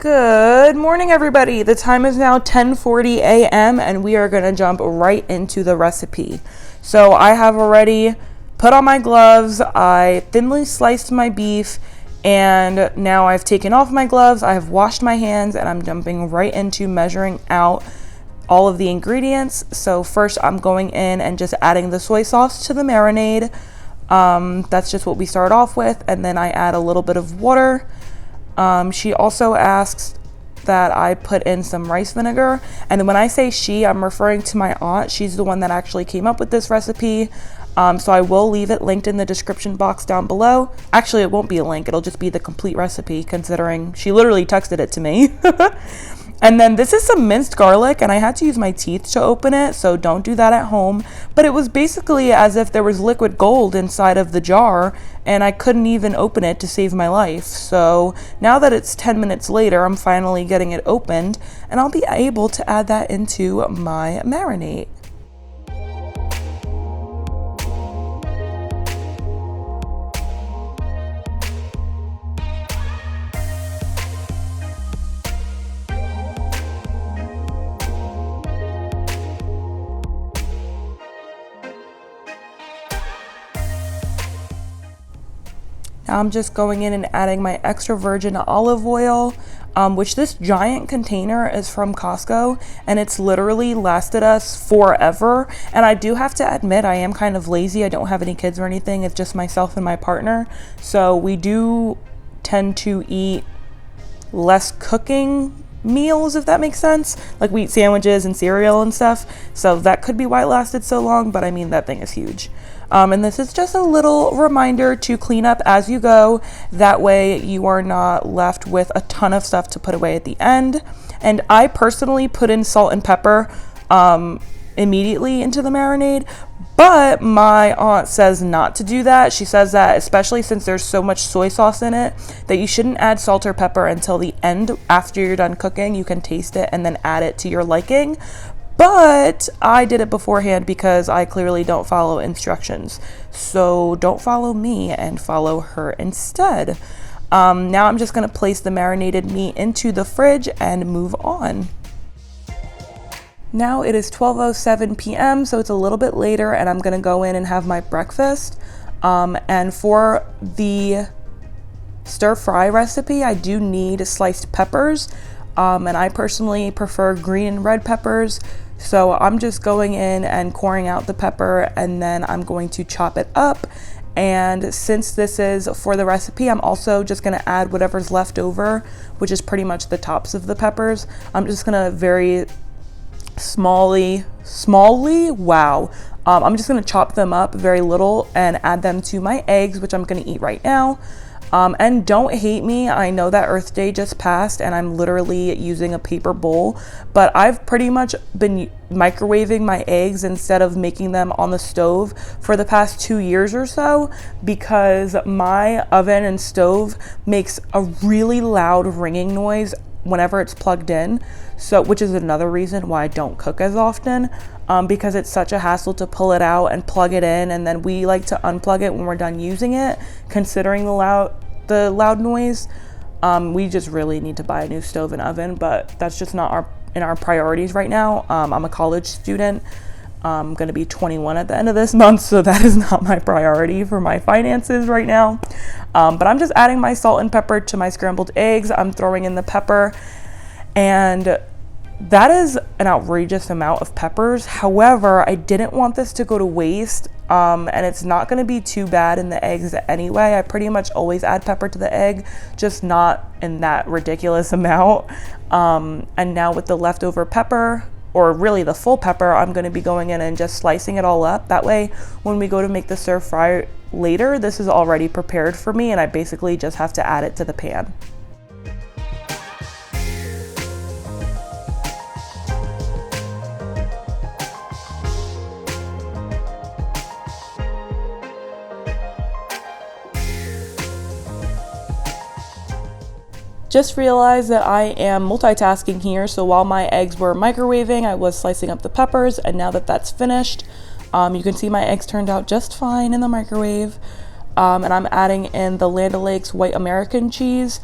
Good morning, everybody. The time is now 10:40 a.m. and we are going to jump right into the recipe. So I have already put on my gloves, I thinly sliced my beef, and now I've taken off my gloves, I have washed my hands, and I'm jumping right into measuring out all of the ingredients. So first I'm going in and just adding the soy sauce to the marinade. That's just what we start off with, and then I add a little bit of water. She also asks that I put in some rice vinegar, and when I say she, I'm referring to my aunt. She's the one that actually came up with this recipe, so I will leave it linked in the description box down below. Actually, it won't be a link, it'll just be the complete recipe, considering she literally texted it to me. And then this is some minced garlic, and I had to use my teeth to open it, so don't do that at home. But it was basically as if there was liquid gold inside of the jar, and I couldn't even open it to save my life. So now that it's 10 minutes later, I'm finally getting it opened, and I'll be able to add that into my marinade. Now I'm just going in and adding my extra virgin olive oil, which this giant container is from Costco, and it's literally lasted us forever. And I do have to admit, I am kind of lazy. I don't have any kids or anything. It's just myself and my partner. So we do tend to eat less cooking meals, if that makes sense. Like we eat sandwiches and cereal and stuff. So that could be why it lasted so long, but I mean, that thing is huge. And this is just a little reminder to clean up as you go. That way you are not left with a ton of stuff to put away at the end. And I personally put in salt and pepper immediately into the marinade, but my aunt says not to do that. She says that, especially since there's so much soy sauce in it, that you shouldn't add salt or pepper until the end. After you're done cooking, you can taste it and then add it to your liking. But I did it beforehand because I clearly don't follow instructions. So don't follow me and follow her instead. Now I'm just going to place the marinated meat into the fridge and move on. Now it is 12:07 p.m. so it's a little bit later, and I'm going to go in and have my breakfast. And for the stir fry recipe, I do need sliced peppers. And I personally prefer green and red peppers. So I'm just going in and coring out the pepper, and then I'm going to chop it up. And since this is for the recipe, I'm also just going to add whatever's left over, which is pretty much the tops of the peppers. I'm just going to very smallly, wow. I'm just going to chop them up very little and add them to my eggs, which I'm going to eat right now. And don't hate me, I know that Earth Day just passed and I'm literally using a paper bowl, but I've pretty much been microwaving my eggs instead of making them on the stove for the past 2 years or so, because my oven and stove makes a really loud ringing noise whenever it's plugged in. So, which is another reason why I don't cook as often, because it's such a hassle to pull it out and plug it in, and then we like to unplug it when we're done using it, considering the loud noise. We just really need to buy a new stove and oven, but that's just not in our priorities right now. I'm a college student. I'm going to be 21 at the end of this month, so that is not my priority for my finances right now. But I'm just adding my salt and pepper to my scrambled eggs. I'm throwing in the pepper, and that is an outrageous amount of peppers. However, I didn't want this to go to waste, and it's not going to be too bad in the eggs anyway. I pretty much always add pepper to the egg, just not in that ridiculous amount. And now with the leftover pepper, or really the full pepper, I'm going to be going in and just slicing it all up. That way, when we go to make the stir fry later, this is already prepared for me, and I basically just have to add it to the pan. Just realized that I am multitasking here, so while my eggs were microwaving, I was slicing up the peppers, and now that that's finished, you can see my eggs turned out just fine in the microwave. And I'm adding in the Land O'Lakes white American cheese.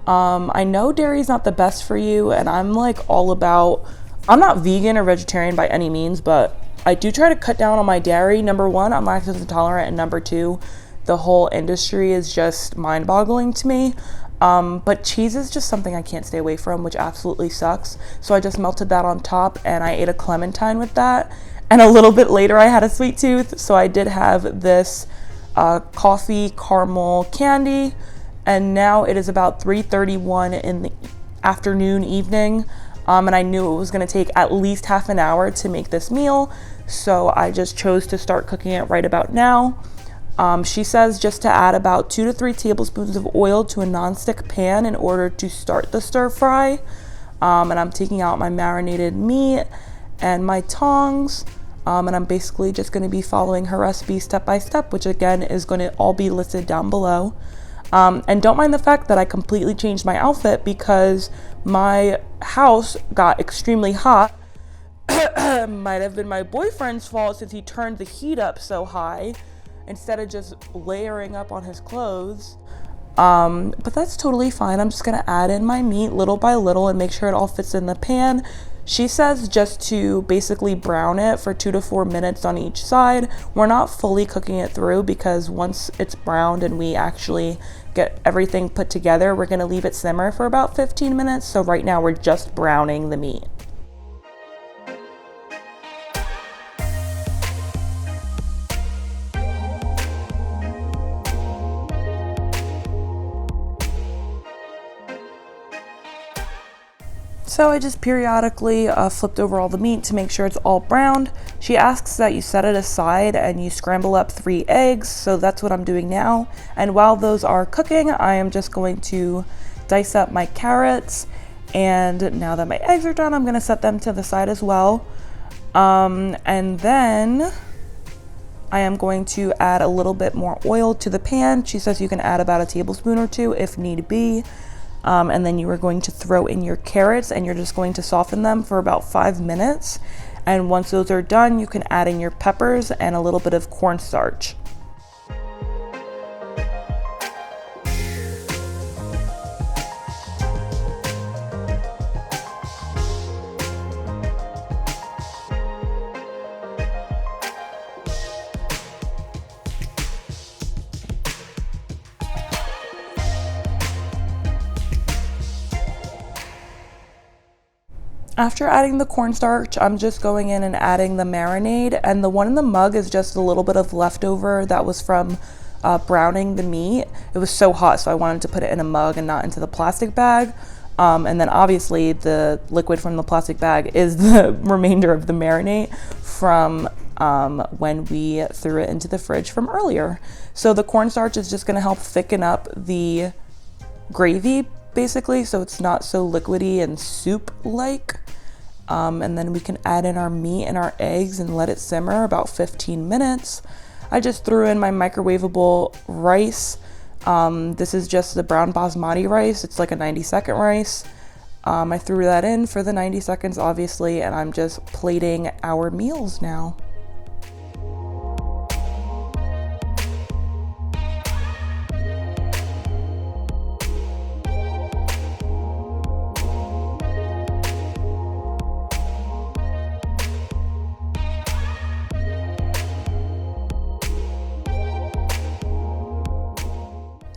I know dairy is not the best for you, and I'm like all about, I'm not vegan or vegetarian by any means, but I do try to cut down on my dairy. Number one, I'm lactose intolerant, and number two, the whole industry is just mind-boggling to me. But cheese is just something I can't stay away from, which absolutely sucks. So I just melted that on top, and I ate a clementine with that. And a little bit later, I had a sweet tooth, so I did have this coffee caramel candy. And now it is about 3:31 in the afternoon, evening. And I knew it was going to take at least half an hour to make this meal, so I just chose to start cooking it right about now. She says just to add about 2 to 3 tablespoons of oil to a nonstick pan in order to start the stir fry. And I'm taking out my marinated meat and my tongs. And I'm basically just going to be following her recipe step by step, which again is going to all be listed down below. And don't mind the fact that I completely changed my outfit because my house got extremely hot. Might have been my boyfriend's fault since he turned the heat up so high instead of just layering up on his clothes. But that's totally fine. I'm just gonna add in my meat little by little and make sure it all fits in the pan. She says just to basically brown it for 2 to 4 minutes on each side. We're not fully cooking it through because once it's browned and we actually get everything put together, we're gonna leave it simmer for about 15 minutes. So right now we're just browning the meat. So I just periodically flipped over all the meat to make sure it's all browned. She asks that you set it aside and you scramble up 3 eggs, so that's what I'm doing now. And while those are cooking, I am just going to dice up my carrots. And now that my eggs are done, I'm gonna set them to the side as well. And then I am going to add a little bit more oil to the pan. She says you can add about a tablespoon or 2 if need be. And then you are going to throw in your carrots and you're just going to soften them for about 5 minutes. And once those are done, you can add in your peppers and a little bit of cornstarch. After adding the cornstarch, I'm just going in and adding the marinade, and the one in the mug is just a little bit of leftover that was from browning the meat. It was so hot, so I wanted to put it in a mug and not into the plastic bag. And then obviously the liquid from the plastic bag is the remainder of the marinade from when we threw it into the fridge from earlier. So the cornstarch is just gonna help thicken up the gravy basically, so it's not so liquidy and soup-like. And then we can add in our meat and our eggs and let it simmer about 15 minutes. I just threw in my microwavable rice. This is just the brown basmati rice. It's like a 90-second rice. I threw that in for the 90 seconds, obviously, and I'm just plating our meals now.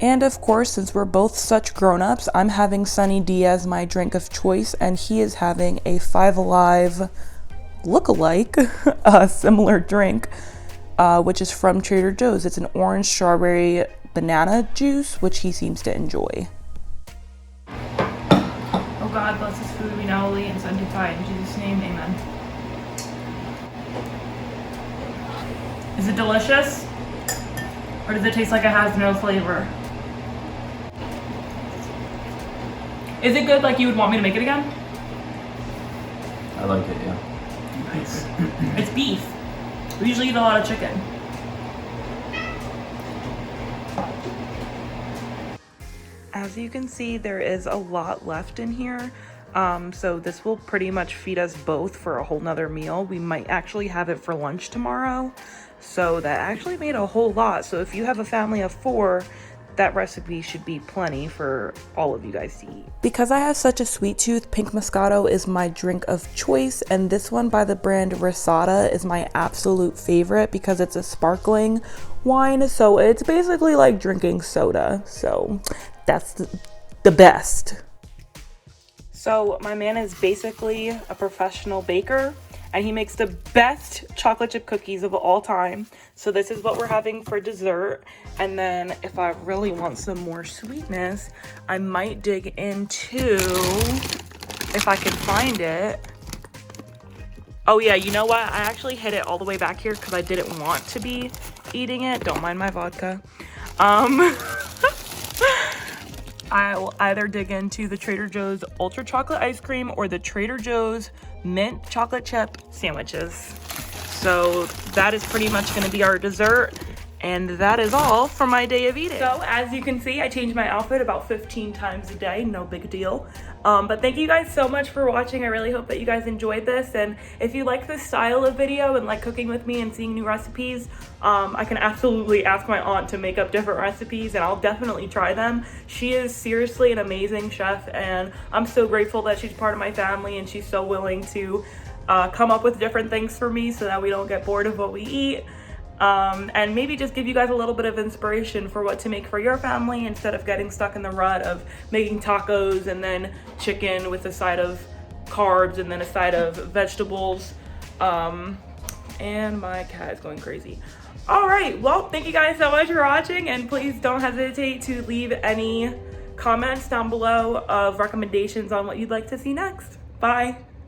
And of course, since we're both such grown-ups, I'm having Sunny D as my drink of choice, and he is having a 5 Alive look-alike, similar drink, which is from Trader Joe's. It's an orange strawberry banana juice, which he seems to enjoy. Oh God, bless this food we now will eat and sanctify it. In Jesus' name, amen. Is it delicious? Or does it taste like it has no flavor? Is it good like you would want me to make it again? I like it, yeah. Nice. It's beef. We usually eat a lot of chicken. As you can see, there is a lot left in here. So this will pretty much feed us both for a whole nother meal. We might actually have it for lunch tomorrow. So that actually made a whole lot. So if you have a family of 4, that recipe should be plenty for all of you guys to eat. Because I have such a sweet tooth, pink Moscato is my drink of choice, and this one by the brand Rosada is my absolute favorite because it's a sparkling wine, so it's basically like drinking soda, so that's the best. So my man is basically a professional baker, and he makes the best chocolate chip cookies of all time. So this is what we're having for dessert. And then if I really want some more sweetness, I might dig into, if I can find it. Oh yeah, you know what? I actually hid it all the way back here because I didn't want to be eating it. Don't mind my vodka. I will either dig into the Trader Joe's Ultra Chocolate Ice Cream or the Trader Joe's Mint Chocolate Chip Sandwiches. So that is pretty much going to be our dessert. And that is all for my day of eating. So as you can see, I change my outfit about 15 times a day, no big deal. But thank you guys so much for watching. I really hope that you guys enjoyed this. And if you like this style of video and like cooking with me and seeing new recipes, I can absolutely ask my aunt to make up different recipes and I'll definitely try them. She is seriously an amazing chef and I'm so grateful that she's part of my family and she's so willing to come up with different things for me so that we don't get bored of what we eat. And maybe just give you guys a little bit of inspiration for what to make for your family instead of getting stuck in the rut of making tacos and then chicken with a side of carbs and then a side of vegetables. And my cat is going crazy. All right, well, thank you guys so much for watching, and please don't hesitate to leave any comments down below of recommendations on what you'd like to see next. Bye.